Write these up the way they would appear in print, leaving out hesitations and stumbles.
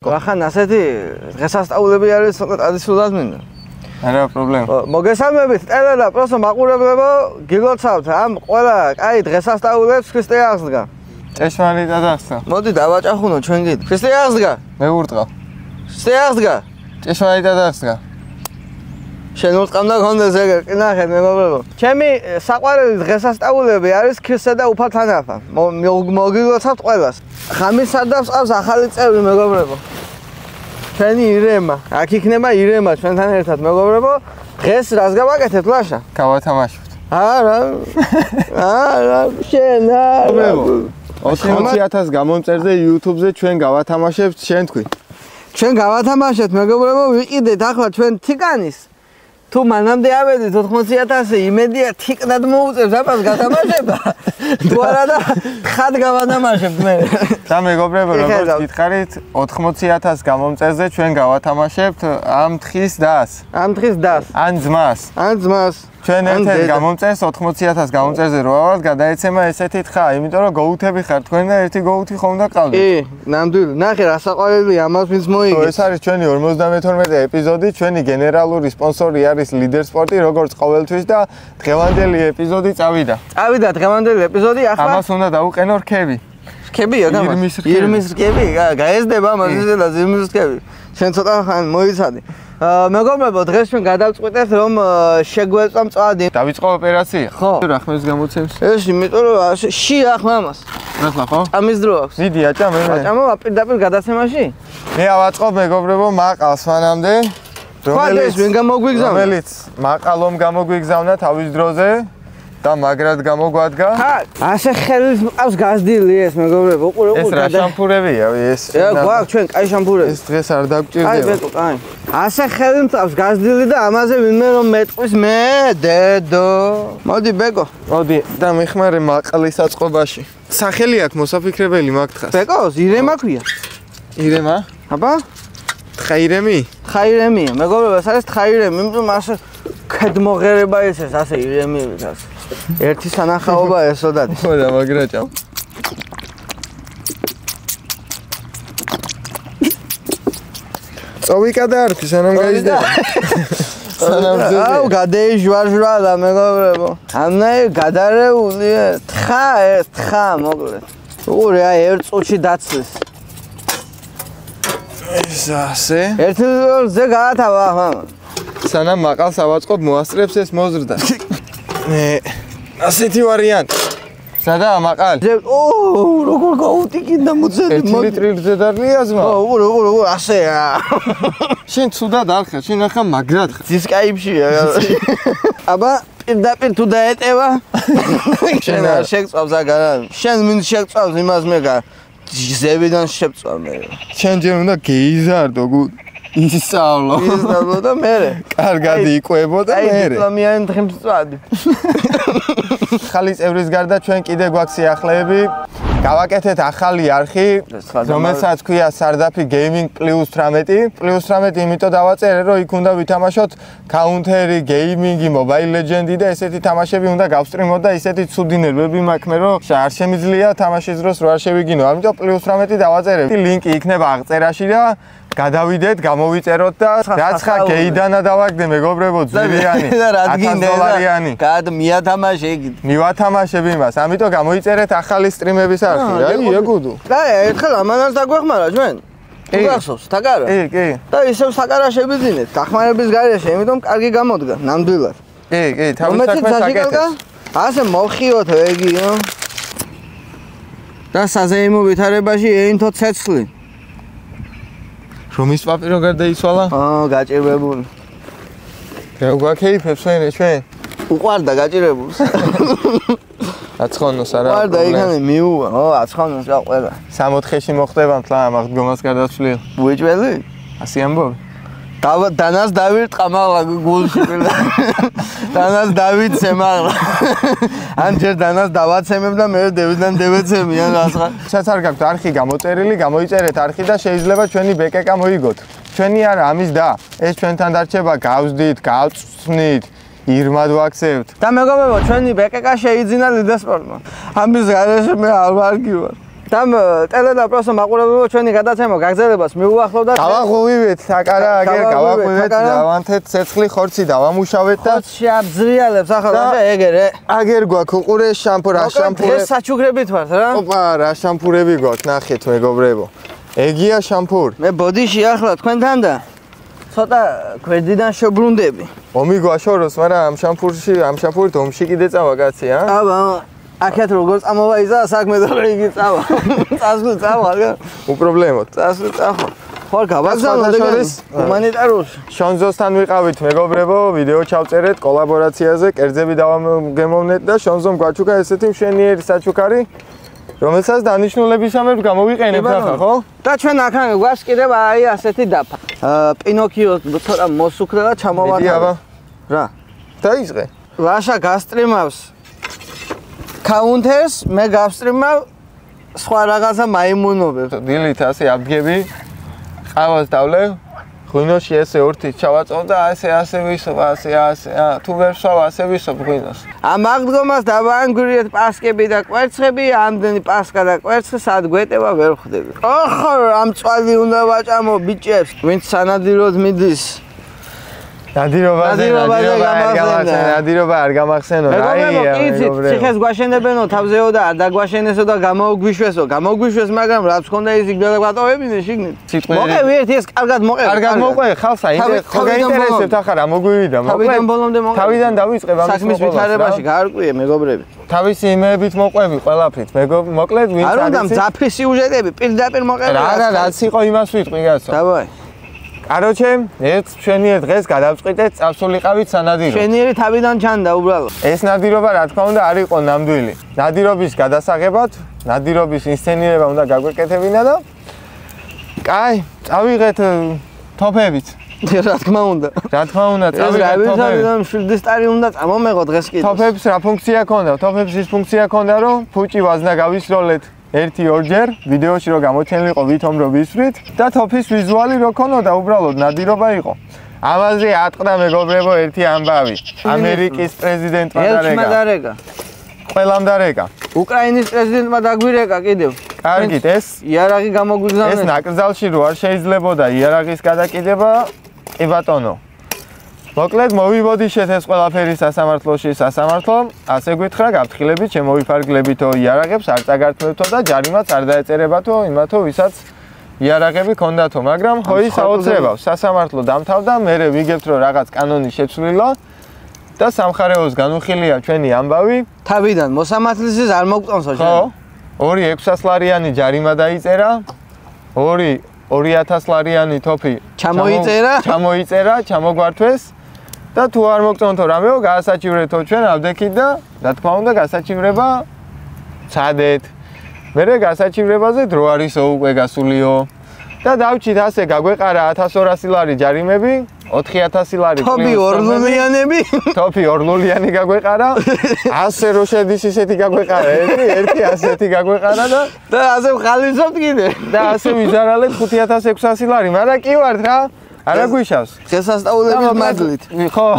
დავიწყო. ახან ასეთი დღესასწაულები არის ადისულად მინდა. არა პრობლემა. მოგესალმებით, ტელე და პროსო მაყურებლებო, გილოცავთ ამ ყველა კაი დღესასწაულებს ქრისტე აღსდგა. ჭეშმარიტად აღსდგა. მოდი დავაჭახუნო ჩვენ კიდე. ქრისტე აღსდგა. მე ურტყავ. ქრისტე აღსდგა. ჭეშმარიტად აღსდგა. შენ ურტყავდა გონდეს ეგ, ნახე მეგობრებო. ჩემი საყვარელი დღესასწაულები არის ქრისტე და უფალთანაფა. მოგილოცავთ ყველას. ხამისად და ვსყავს ახალი წევრი მეგობრებო. ჩვენი ირემა, აქ იქნება ირემა ჩვენთან ერთად მეგობრებო. დღეს რას გავაკეთებთ ლაშა? გავათამაშებთ. არა. შენ არა. 80,000 გამომწერზე YouTube-ზე ჩვენ გავათამაშებთ, შენ თქვი. ჩვენ გავათამაშებთ მეგობრებო, ვიყიდეთ ახლა ჩვენ თიკანის. თუ მანამდე ავედით 80,000 იმედია თიკნად მოუწევს ამას გათამაშება. თუ არა და ხად გავათამაშებთ მე. და მეგობრებო, როგორც გითხარით, 80,000 გამომწერზე ჩვენ გავათამაშებთ ამ თხის დას. ამ თხის დას. ან ძმას. ან ძმას. ჩვენ ერთ-ერთ გამომწერს 80,000 გამომწერზე რო ავალთ, გადაეცემა ესეთი თხა, იმიტომ რომ გოუთები ხარ თქვენ და ერთი გოუთი ხომ და ყავდით. კი, ნამდვილი. ნახე რა საყვარელია, ამას ვინც მოიგე. ეს არის ჩვენი 52 ეპიზოდი, ჩვენი გენერალური სპონსორი არის ლიდერ სპორტი, როგორც ყოველთვის და დღევანდელი ეპიზოდი წავიდა. წავიდა დღევანდელი ეპიზოდი, ახლა ამას უნდა დავუყენო რქები. რქებია და ირმის რქები, გაეზდება მას და ირმის რქები. შენ ცოტა ხან მოიცადი. მეგობრებო, დღეს ჩვენ გადავწყვიტეთ რომ შეგვეწვა მწვადი. დავიწყო ოპერაცია? ხო. რა ხმებს გამოცემს? ეს იმიტომ რომ ში ახლა ამას. ახლა ხო? ამის დრო აქვს. მიდი აჭა მე. აჭამო პირდაპირ გადაცემაში? მე ავაწყობ მეგობრებო მაყალს მანამდე. რომელიც ვინ გამოგვიგზავნა? რომელიც მაყალომ გამოგვიგზავნა თავის დროზე. და მაგრად გამოგვადგა. ასე ხელის მყავს გაზდილი ეს მეგობრებო, უყურე ეს რა შამპურებია ეს? გვაქვს ჩვენ კაი შამპურები. ეს დღეს არ დაგჭირდება. აი ბეტო, კაი. ასე ხელი მყავს გაზდილი და ამაზე ვინმე რომ მეტყვის მე, დედო. მოდი ბეკო. მოდი და მიხმარე მაყლის აწყობაში. სახელი აქვს მოსაფიქრებელი მაგ-თხას. ბეკოს ირემა ქვია. ირემა? აბა? თხაირემი? თხაირემია, მეგობრებო, ეს არის თხაირემი, იმიტომ ასე ქედმოღერება ეს ასე ირემივით ასე. ერთი სანახაობა ესოდადი. ხო და მაგრაჭავ. წოვიკა და არქი სანამ გაიზრდება. სანამ ძეზე. აუ გადეიჟვაჟვა და მეგობრებო. ამნაირ გადარეული თხა ეს თხა მოკლედ. უყურე აი ერთ წუთში დაცლის. ეს ასე. ერთი ზე გაათავა ახლა. სანამ მაყალს ავაწყობ მოასწრებს ეს მოზრდა. ასეთი ვარიანტი. სადა მაყალი? როგორ გაუტიკინდა მოწედი. 1 ლიტრი ზედარლია ზმა? უყურე, ასეა. შენ ცუდად არ ხარ, შენ ახლა მაგრად ხარ. დისკაიფშია. აბა პირდაპირ თუ დაეტევა? შენ შეგწავს აგარ. შენ მინდა შეგწავს იმას მე გარ. ზევიდან შეწვა მე. შენ ჯერ უნდა გეიზარდო ისწავლო. ისწავლო და მე. კარგად იყვებო და მე. აი დიპლომიანი დღემწვადი. ახალი წევრის გარდა ჩვენ კიდე გვაქვს სიახლეები. გავაკეთეთ ახალი არხი, რომელსაც ქვია Sardapi Gaming +18. +18 იმიტომ დავაწერე, რომ იქ უნდა ვითამაშოთ Counter-ი, Gaming-ი, Mobile Legends-ი და ესეთი თამაშები უნდა გავსტრიმოთ და ისეთი ცუდი ნერვები მაქვს მე, რომ არ შემიძლია თამაშის დროს რო არ შევიგინო. ამიტომ +18 დავაწერე. ლინკი იქნება აღწერაში და გადავიდეთ, გამოვიწეროთ და რაც ხა გეიდანა დავაგდე მეგობრებო, ძვირიანი. $1000-იანი. მიათამაშე იგი. მივათამაშებ იმას. ამიტომ გამოიწერეთ ახალი სტრიმების არხი, აი, ეგუდუ. და ერთხელ ამანას დაგვეხმარა ჩვენ. უგახსოვს, თაკარა? კი. და ისევ საკარა შევიძინეთ, დახმარების გარეშე, იმიტომ კარგი გამოდგა, ნამდვილად. კი, თავის საქმეს აკეთებს. ასე მოხიოთ ეგიო. და საზეიმო ვითარებაში ეინთო ცეცხლი. რომის პაპირო გარდაიცვალა? გაჭირებული. გვაქეიფებს ჩვენ? უყვარდა გაჭირებულს. აცხონოს არა. უყვარდა იქანი მიუვა. აცხონოს რა ყველა. 64-ში მოხდება მთლა ამ აღდგომას გადასვლილ. უეჭველი? ასე ამბობ. დანას დავირტყა მაღლა გულში პირდა. დანას დავიცე მაღლა. ან ჯერ დანას დავაცემებ და მე დევიდან დევეცემი ან რაღაცა. რაც არ გაქვთ არხი გამოწერილი, გამოიწერეთ არხი და შეიძლება ჩვენი BKK მოიგოთ. ჩვენი არა ამის და ეს ჩვენთან დარჩება გავზდით, გავწვნით, ირმად ვაქცევთ. და მეგობრებო, ჩვენი BKK შეიძინა ლიდესპორტმა. ამის გარეშე მე არ ვარ. და ტელედა პროსო მაყურებელო ჩვენი გადაცემა გაგზავნებას მიუახლოვდა. გავაღვივეთ საკარა აგერ გავაღვივეთ დავანთეთ ცეცხლი ხორცი დავამუშავეთ და ხორცი აბზრიალებს ახლა ეგერე. აგერ გვაქვს უყურე შამპუ რა შამპურები. ეს საჩუქრებით ვართ რა? ოპა რა შამპურები გვაქვს ნახეთ მეგობრებო. ეგია შამპური. მე ბოდიში ახლა თქვენთან და ცოტა გვერდიდან შებრუნდები. ომი გვაშოროს, მაგრამ ამ შამპურით ომში კიდე წავა კაცი, ა? აბა, აქეთ როგორ წამოვა იზა საქმე და იგი წავა. წასვლი წავა, რა? უპრობლემოდ. წასვლი წავა. ხო, გავაგზავნოთ შორის ჰუმანიტარულში. შონზოსთან ვიყავით მეგობრებო, ვიდეო ჩავწერეთ კოლაბორაციაზე, კერძები დავაგემოვნეთ და შონზომ გვაჩუქა ესეთი მშვენიერი საჩუქარი. რომელსაც დანიშნულებისამებრ გამოვიყენებთ ახლა, ხო? და ჩვენ აქ გვაქვს კიდევ აი ასეთი დაფა. პინოქიო ცოტა მოსუქრა და ჩამოვათავე. დიდი აბა. რა? დაიწყე. ლაშა გასტრიმავს კაუნტერს, მე გავსტრიმავ სხვა რაღაცა მაიმუნობებს. დილით ასე აბგები. ყავას დავლევ. ღვინოში ესე ორთით ჩავაწოვ და ასე ვისობ, ასე. თუ ვერ ვსვავ, ასე ვისობ ღვინოს. ამ აღდგომას დავაანგრიეთ პასკები და კვერცხები, ამდენი პასკა და კვერცხი სად გვეტევა ვერ ხვდები. ოხო, ამ წვალი უნდა ვაჭამო ბიჭებს, ვინც სანადიროდ მიდის. ნადირობა არ გამახსენო. მეგობრებო, ციხეს გვაშენებენო, თავზეო და არ დაგვაშენესო და გამოგვიშვესო. გამოგვიშვეს, მაგრამ რაც ხონდა ის იქნება გვატოვებინე შიგნით. მოყევი ერთი ეს კარგად მოყევი. კარგად მოყევი, ხალხა ხო გაინტერესებთ ახლა რა მოგვივიდა. თავიდან ბოლომდე მოყევი. თავიდან დავიწყებ ამის საქმის ვითარებაში გაარკვიე მეგობრები. თავისი იმეებით მოყვები ყველაფრით. მოკლედ ვინც არ უნდა მძაფრი სიუჟეტები პირდაპირ მოყევი. რა რაც იყო იმას ვიტყვი გასო. დავაი. კაროჩე, ერთ მშვენიერ დღეს გადავწყვიტეთ წავსულიყავით სანადირო. მშვენიერი თავიდან ჩანდა უბრალოდ. ეს ნადირობა რა თქმა უნდა არ იყო ნამდვილი. ნადირობის გადასაღებად, ნადირობის ინსცენირება უნდა გაგვეკეთებინა და კაი, წავიღეთ თოფებით. რა თქმა უნდა. რა თქმა უნდა, წავიღეთ თოფებით. მშვილდისტარი უნდა წამომეღო დღეს კიდე. თოფებს რა ფუნქცია ჰქონდა? თოფებს ის ფუნქცია ჰქონდა, რომ ფუჭი ვაზნა გავისროლეთ. 1-2 ვიდეოში რო გამოჩენილიყო ვითომ რო ვისვრით და თოფის ვიზუალი რო ქონოდა უბრალოდ ნადირობა იყო. ამაზე ატყდა მეგობრებო ერთი ამბავი. ამერიკის პრეზიდენტმა დარეკა. ყველამ დარეკა. უკრაინის პრეზიდენტმა დაგვირეკა კიდევ. კარგით, ეს იარაღი გამოგვიგზავნეს. ეს ნაკრძალში რო არ შეიძლებოდა იარაღის გადაკიდება, კი ბატონო. მოკლედ მოვიბოდიშეთ ეს ყველაფერი სასამართლოში, ასე გითხრა, გაფრთხილებით შემოვიფარგლებითო იარაღებს არ წაგართმევთო და ჯარიმაც არ დაეწერებათო იმათო, ვისაც იარაღები ჰქონდათო, მაგრამ ხო ის აუცილებლად სასამართლო დამთავრდა, მერე ვიგებთ რომ რაღაც კანონი შეცვლილა და სამხარეოს განუხილია ჩვენი ამბავი. თავიდან მოსამართლისის არ მოგწონსო შენ. ხო. 2,600 ლარიანი ჯარიმა დაიწერა. 2,000 ლარიანი თოფი ჩამოიწერა, ჩამოგვართვეს. და თუ არ მოგწონთო რამეო, გაასაჩივრეთო ჩვენ ავდექით და რა თქმა უნდა გასაჩივრება ცადეთ. მერე გასაჩივრებაზე დრო არისო უკვე გასულიო. და დავჭით ასე გაგვეყარა 1200 ლარი ჯარიმები, 4000 ლარი თოფი ორლულიანები. თოფი ორლულიანი გაგვეყარა. ასე რო შედის ისეთი გაგვეყარა, ერთი ასეთი გაგვეყარა და ასე ვხალისობთ კიდე. და ასე ვიზარალეთ 5600 ლარი, მაგრამ კი ვართ რა. არა გვიშავს. შესასწავლებელი მაგლით. ხო.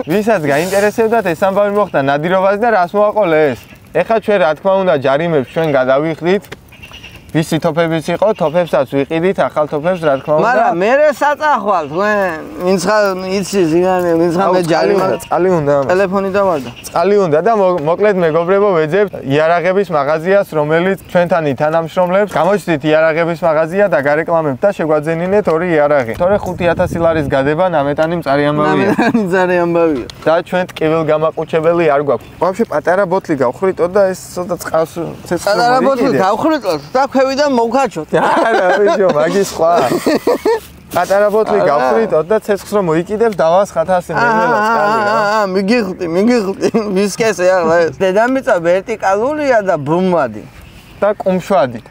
ვისაც გაინტერესებდათ ეს ამბავი მოხდა ნადირობაზე და რას მოაყოლე ეს. ეხლა ჩვენ რა თქმა უნდა ჯარიმებს ჩვენ გადავიხდით. ვისი თოფებიც იყო, თოფებსაც ვიყიდით, ახალ თოფებს რა თქმა უნდა. მაგრამ მე საწახვალ თქვენ, ვინცხა იცი ზიგანე, ვინცხა მე ჯარიმა წყალი უნდა. ტელეფონი დავარდა. წყალი უნდა და მოკლედ მეგობრებო ვეძებთ იარაღების მაღაზიას, რომელიც ჩვენთან ითანამშრომლებს. გამოჩნდით იარაღების მაღაზია და გარეკლამებთ და შეგვაძენინეთ 2 იარაღი. თორე 5000 ლარის გადება ნამეტანი მწარი ამბავია. ნამეტანი მწარი ამბავია. და ჩვენ ტკივილ გამაყუჩებელი არ გვაქვს. ვაფშე პატარა ბოთლი გავხრიტოთ და ეს ცოტა წყალს ცეცხლი პატარა ბოთლი გავხრიტოთ და ქვევიდან მოვქაჩოთ. არა, ბიჭო, მაგის სხვა. პატარა ბოთლი გავხრიტოთ და ცეცხლს რომ მოიკიდებ დავასხათ ასე ნელა წყალი რა. მიგიხდი. ვისკესე ახლა ეს. დედამიწა ვერტიკალურია და ბრუნვადი. და კუმშვადი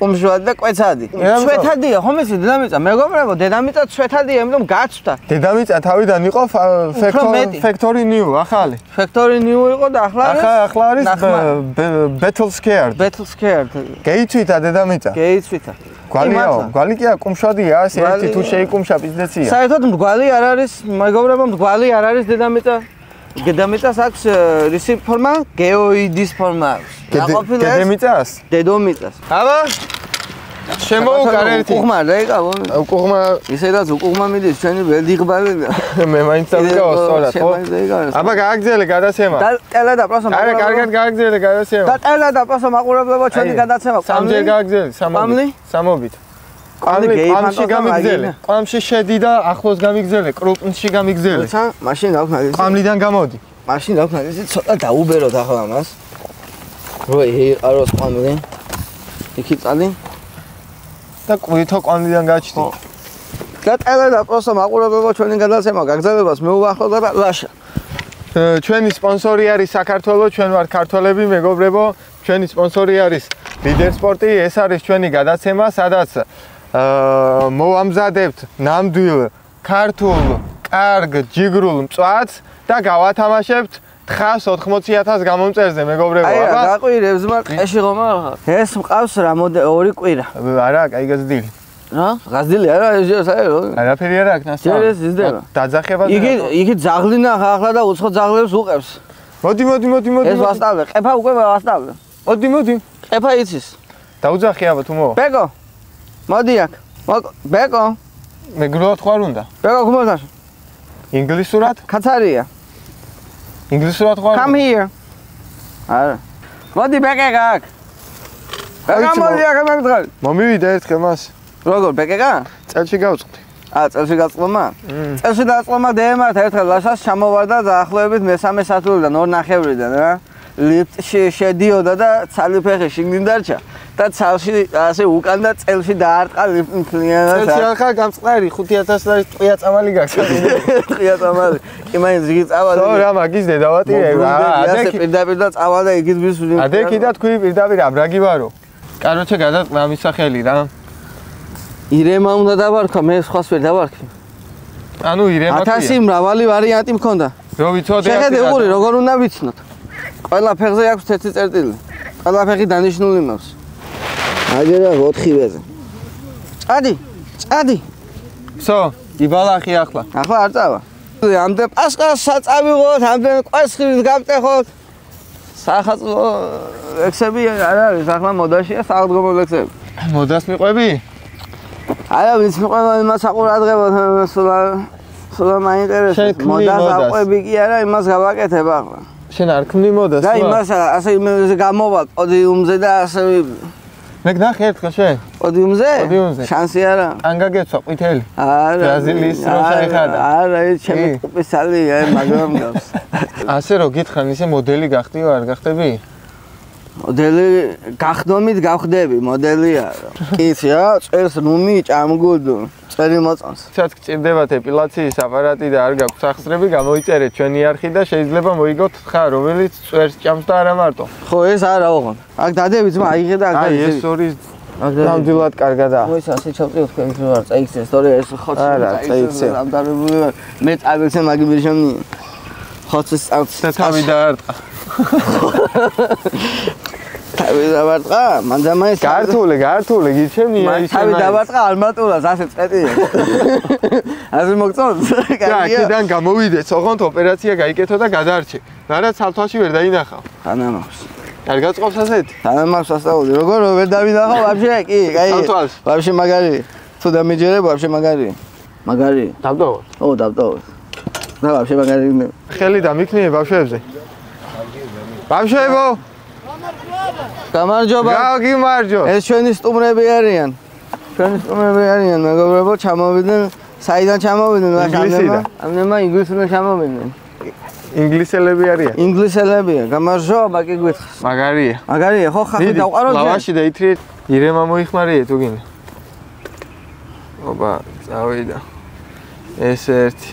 და კვეცადი. ცვეთადია, ხომ იცი დედამიწა? მეგობრებო, დედამიწა ცვეთადია, იმიტომ გაცვდა. დედამიწა თავიდან იყო factory new, ახალი. factory new იყო და ახლა არის battle scared. გეიცვითა დედამიწა. გეიცვითა. გვალი კი კუმშვადია, ასე ერთი თუ შეიკუმშა პიზდეცია. საერთოდ მრგვალი არ არის, მეგობრებო, მრგვალი არ არის დედამიწა. გედამიწას აქვს რისი ფორმა? გეოიდის ფორმა აქვს. გედამიწას? დედომიწას. აბა შემოუკარ ერთი. უკუღმა რა იკავო? უკუღმა ისედაც უკუღმა მიდის ჩვენი ვედილღბალები. მე მაინც დავიკავო სწორად, ხო? აბა გააგზელე გადაცემა. და ტელა და პროსო არა, კარგად გააგზელე გადაცემა. და ტელა და პროსო მაყურებლებო ჩვენი გადაცემა. სამჯერ გააგზელე, სამობით. კვამში გამიგზელე. კვამში შედი და ახლოს გამიგზელე, კრუპნში გამიგზელე. ცა, მაშინ გავქნაგ ის. კვამლიდან გამოდი. მაშინ გავქნაგ ის ცოტა დაუბეროთ ახლა მას. რო ეყაროს კვამლი. იქი წალი. და ყვითო კვამლიდან გაჩდი. და ტელა და პროსო მაყურებლებო ჩვენი გადაცემა გაგზავნებას მეუახლოვდა და ლაშა. ჩვენი სპონსორი არის საქართველოს, ჩვენ ვართ ქართველები, მეგობრებო. ჩვენი სპონსორი არის ლიდერ სპორტი, ეს არის ჩვენი გადაცემა, სადაც მოვამზადებთ ნამდვილ ქართულ კარგ ჯიგრულ მწვადს და გავათამაშებთ 980,000 გამომწერზე, მეგობრებო. აი რა გაყვირებს მაგ ყეში ხომ არა? ეს მყავს რა ორი კვირა. არა, კაი გაზრდილი. რა? გაზრდილი არა, ეს საერთო. არაფერი არა აქ ნასწავლი. ჯერ ეს იზრდება. დაძახება. იგი ძაღლინა ახლა და უცხო ძაღლებს უყევს. მოდი. ეს ვასწავლე, ყეფა უკვე ვასწავლე. მოდი. ყეფა იცის. დაუძახი აბა თუ მოვა. ბეკო. მოდი აქ. ბეკო. მე გრულად ხარ უნდა. ბეკო გმოთაშ. ინგლისურად? კაცარია. ინგლისურად ხარ? Come here. არა. მოდი ბეკეკა აქ. ბეკა მოდი აქ მაგდღალ. მომივიდა ერთხელ მას. როგორ ბეკეკა? წელში გავწყდი. წელში გაწლომა? წელში დაწლომა დემართ ერთხელ ლაშას ჩამოვარდა დაახლოებით მე-3 სათულიდან 2:30-დან რა. ლიფტში შედიოდა და ცალი ფეხი შიგნით დარჩა და ცალში ასე უკან და წელში დაარტყა ლიფტი მთლიანად. წელში ახლა გამწყარი 5,000 ლარი ტყია წამალი გაქვს. ტყია წამალი. კი მაინც იგივე წავალ. ხო რა მაგის დედავატირე. ასე პირდაპირ და წავალ და იგივე ვისვი. ადექი და თქვი პირდაპირ აბრაგი ვარო. კაროჩე გადაწყდა მის სახელი რა. ირემა უნდა დავარქვა, მე სხვას ვერ დავარქი. ანუ ირემა 1000 მრავალი ვარიანტი მქონდა. რო ვიცოდე. შეხედე უყური როგორ უნდა ვიცნოთ. ყველა ფეხზე აქვს 1 წერტილი. ყველა ფეხი დანიშნული მაქვს. აგერა 4-ვეზე. წადი. სო, იბალახი ახლა. ახლა არ წავა. ამდენ პასკას საწავიღოთ, ამდენ კვესხის გამტეხოთ. სახაზო ლექსები არ არის, ახლა მოდაშია საღდგომო ლექსები. მოდას მიყვები? არა, ვინც მიყვება იმას აყურადღებოთ, სულ მაინტერესებს. მოდას აყვები კი არა, იმას გავაკეთებ ახლა. შენ არ ქმნი მოდას? და იმას ასე იმაზე გამოვალ პოდიუმზე და ასე მე გნახე ერთხელ შენ პოდიუმზე? შანსი არა. ან გაგეცვა ყვითელი? არა. ბრაზილიის რო შეეხადა. არა, ეს ჩემი ტყუპისალი მაგრამ გავს. ასე რო გითხრან, ისე მოდელი გახდი או არ გახდები? მოდელი გახდომით გავხდები, მოდელი არა. კიცი რა, წერს ნუმი ჭამგუდო. წერი მოწონს. ცოტა გჭირდებათ ეპილაციის აპარატი და არ გაქვთ სახსრები, გამოიწერეთ ჩვენი არხი და შეიძლება მოიგოთ თხა, რომელიც წერს ჭამს და არა მარტო. ხო, ეს არა ოღონდ. აქ დადები ძმა, აიღე და აქ აი ეს ორი ნამდვილად კარგადაა. ხო, ეს ასე ჩავწევ თქვენ ვარ, წაიქცეს, თორე ეს ხოცი. არა, წაიქცე. ამდარებული ვარ. მე წავიქცე მაგიბი შემნი. ხოცის წავწე. თავი დაარტყა. თავი დავარტყა, მანდამაის გართული, გიჩემნია ისე. თავი დავარტყა ალმატულას, ასე წეტია. ასე მოგწონს? და აქედან გამოვიდეთ, ოღონდ ოპერაცია გაიკეთო და გადაარჩე. რაც სალთვაში ვერ დაინახავ. თანამავს. არ გაწყობს ასეთი? თანამავს ასწავლი. როგორ ვერ დავინახავ, ვაფშე, კი, კაი. სალთვას. ვაფშე მაგარი. თუ დამიჯერებ, ვაფშე მაგარი. მაგარი. დავდოვოთ. ო, დავდოვოთ. და ვაფშე მაგარი. ხელი დამიქნიე ბავშვებზე. ბავშვებო გამარჯობა. გაგიმარჯო. ეს ჩვენი სტუმრები არიან. მეგობრებო, ჩამოვიდნენ. საიდან ჩამოვიდნენ? ამნემა ინგლისურად ჩამოვიდნენ. ინგლისელები არიან? ინგლისელებია. გამარჯობა, კი გვითხრს. მაგარია, ხო, ხახი დავყარო. ლავაში დაითრიეთ. ირემა მოიხმარიე თუ გინდა. ოპა, წავიდა. ეს ერთი.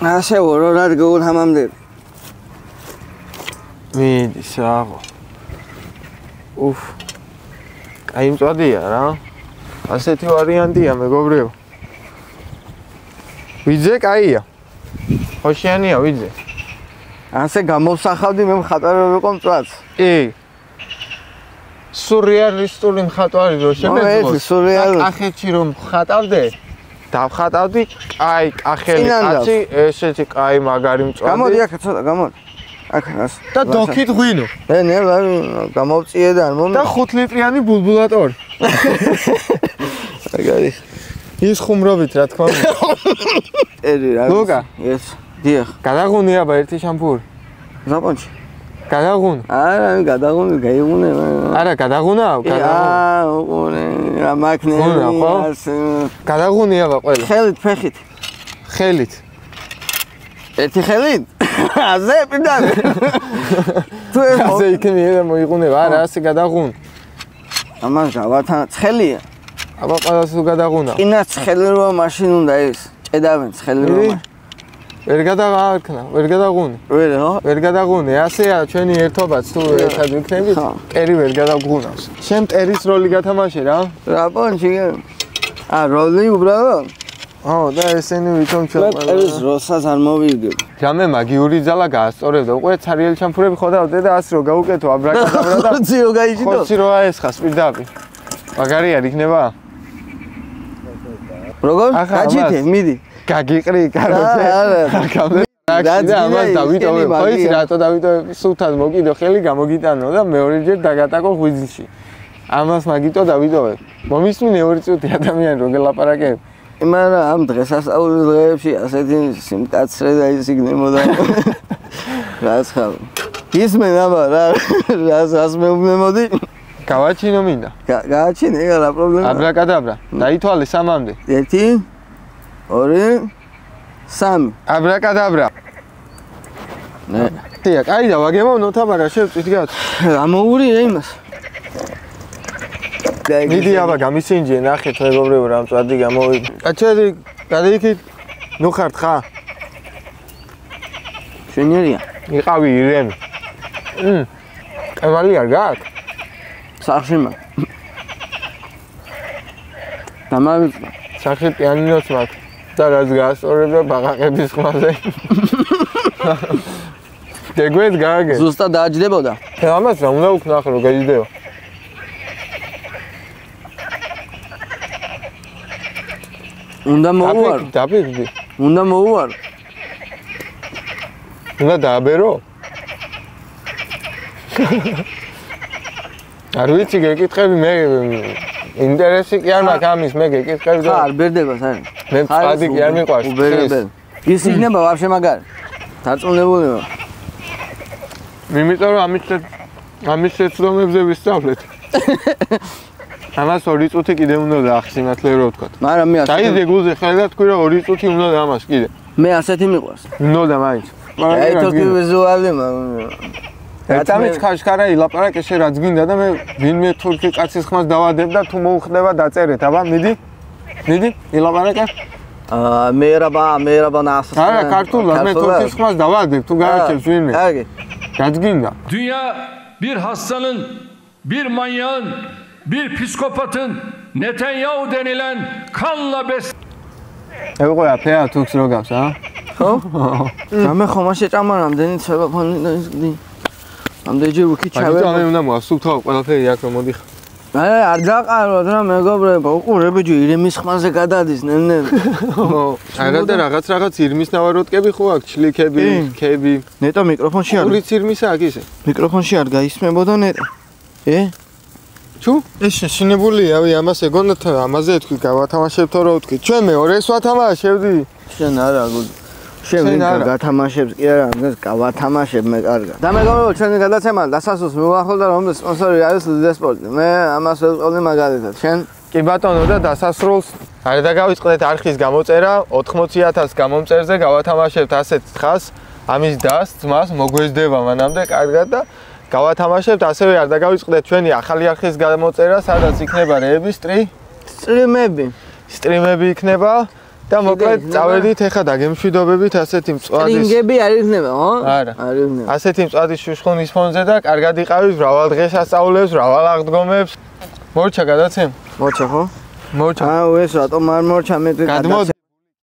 ასე ვარო, რა გულ ჰამამდე. მიდი, საღო. უფ. კაი მწვადია რა. ასეთი ვარიანტია, მეგობრებო. ვიძე კაია. ხოშიანია ვიძე. ასე გამოსახავდი მე მხატვარი ვიყო მწვადს. კი. სურეალისტური მხატვარი რო შემეძლო. სურეალისტური. კახეთში რომ ხატავდე, დავხატავდი, კაი, კახელი კაცი, ესეთი კაი მაგარი მწვადი. გამოდი აქ ცოტა, გამოდი. აქ ას. და დოქით ღვინო. ნე, გამოვწიე და არ მომი. და 5 ლიტრიანი ბულბულატორი. მაგარი. ის ხუმრობით რა თქმა უნდა. ერი რა. ლუკა, ეს. დიახ. გადაღუნია ბა ერთი შამპური. ზაპონჩი. გადაღუნ. არა, გადაღუნე, გაიღუნე. არა, გადაღუნაო, გადაღუნე. უყურე, რა მაქნები. გადაღუნია ბა ყველა. ხელით, ფეხით. ხელით. ერთი ხელით? აზე პირდან. თუ აზე იქნია და მოიღუნება, არა, ასე გადაღუნ. ამას გავათან ცხელია. აბა ყველას თუ გადაღუნა. კინა ცხელი როა მაშინ უნდა ეს. ჭედავენ ცხელი როა. ვერ გადაღაქნა, ვერ გადაღუნე. ვერ ხო? ვერ გადაღუნე, ასეა ჩვენი ერთობაც თუ ერთად ვიქნებით, კერი ვერ გადაღუნავს. შენ ტერის როლი გათამაშე რა? რა პონჩი? როლი უბრალოდ? ო, და ესენი ვითომ ჩვენ ყველა. ტერის როლსაც არ მოვიგებ. ჯამე მაგიური ძალა გაასწორებდა. უკვე ცარიელი ჩამფურები ხედავდე და ასე რო გაუკეთო აბრაკადაბრა და ხოციო გაიჭიდო. ხოცი როა ესხას პირდაპირ. მაგარი არ იქნება? როგორ? გაჭიდე, მიდი. გაგიყრი, კაროჩე. არა, და ამას დავიტოვე. ხო იცი რატო დავიტოვე? სულთან მოკიდო ხელი გამოგიტანო და მეორეჯერ დაგატაკო ღვიძლში. ამას მაგიტო დავიტოვე. მომისმინე 2 წუთი ადამიანი რო გელაპარაკებ. მაგრამ ამ დღესასწაულის დღეებში ასეთი სიმკაცრე და ის იქნებოდა. რაც ხარ. ისმენ აბა რას მეუბნებოდი? გავაჩინო მინდა. გააჩინე, რა პრობლემა? აბრაკადაბრა. დაითვალე 3-მდე. 1 2 3 აბრაკადაბრა. ნე. დიახ, აი და ვაგემოვნოთ აბა რა შევწვით გაც. ამოურია იმას. მიდი აბა გამისინჯე, ნახეთ მეგობრებო რა მწვადი გამოვიდა. კაჩერი, გადაიქით. ნუ ხართ ხა? შენიერია. იყავი ირემი. კევალი არ გაქვს? სახში მაგ. დამავიწყდა. სახში პიანინოც მაქვს. და რაც გაასწორებდა ბაღაყების ხმაზე. გეგვეთ გააგე. ზუსტად დააჯდებოდა. ამას რა უნდა უქნახო რომ გაიჯდება. უნდა მოუარო. დაბიგდი. უნდა მოუარო. უნდა დააბერო? არ ვიცი გეკითხები მე ინტერესი კი არ მაქვს ამის მე გეკითხები და არ ბერდება საერთოდ. მე მწადი კი არ მიყვარს. ის იქნება ვაფშე მაგარი. დარწმუნებულება. იმიტომ რომ ამის შეცდომებზე ვისწავლეთ. ამას 2 წუთი კიდე უნდა დაახსინათლე რო ვთქვა. მაგრამ მე ასე დაიდე გულზე ხელი და თქვი რომ 2 წუთი უნდა ამას კიდე. მე ასეთი მიყვარს. უნდა მაინც. აი თქო ვიზუალი ერთამეც ხაშკარა ილაპარაკე შე რაც გინდა და მე ვინმე თურქი კაცის ხმას დავადებ და თუ მოუხდება დაწერეთ, აბა მიდი. მიდი ილაპარაკე. merhaba nasılsın? არა, ქართულად მე თურქის ხმას დავადებ თუ გააჩენს ვინმე. Agi. რაც გინდა. Dünya bir hastanın, bir manyağın, bir psikopatın Netanyahu denilen kanla ეყოა ფეა თურქს რო გავს, ა? ხო? რამე ხომა შეჭამა რამდენი ცელოფონი და ის გდი. ამდენჯერ უკი ჩავე. აი, უნდა მოასულთავ ყველაფერი აქ რომ მოდიხარ. არ დაყაროთ რა მეგობრებო, უყურებიჯი ირემის ხმაზე გადადის ნელ-ნელ. არა და რაღაც ირმის ნავაროტკები ხო აქვს, ჩლიქები, ქები. ნეტო მიკროფონში არ. ორი ცირმისა აქ ისე. მიკროფონში არ გაისმებოდა ნეტო. ჩუ? ეს შეშინებულია, ავი ამას ეგონათ ამაზე თქვი გავათამაშებთო რა ვთქვი. ჩვენ მეორეს ვათამაშებდი. შენ არა გუდი. შენ ვინ გათამაშებს კი არა, ამას გავათამაშებ მე კარგად. და მეგობრებო, ჩვენი გადაცემა დასასრულს მივახლოვდა, რომლის სპონსორი არის ლიდესპორტი. მე ამას ვეწყობდი მაგალითად. შენ კი ბატონო და დასასრულს არ დაგავიწყდეთ არხის გამოწერა 80,000 გამომწერზე გავათამაშებთ ასეთ თხას, ამის დას ძმას მოგვეძდება მანამდე კარგად და გავათამაშებთ ასევე არ დაგავიწყდეთ ჩვენი ახალი არხის გამოწერა, სადაც იქნება რეების სტრიმები იქნება და მოკლედ წავედით ეხა დაგემშვიდობებით ასეთი მწვადის სტრინგები არ იქნება, ხო? არა. არ იქნება. ასეთი მწვადის შუშხუნის ფონზე და კარგად იყავით მრავალ დღესასწაულებს, მრავალ აღდგომებს. მორჩა გადაცემ? მორჩა ხო? მორჩა. ეს რატომ არ მორჩა მე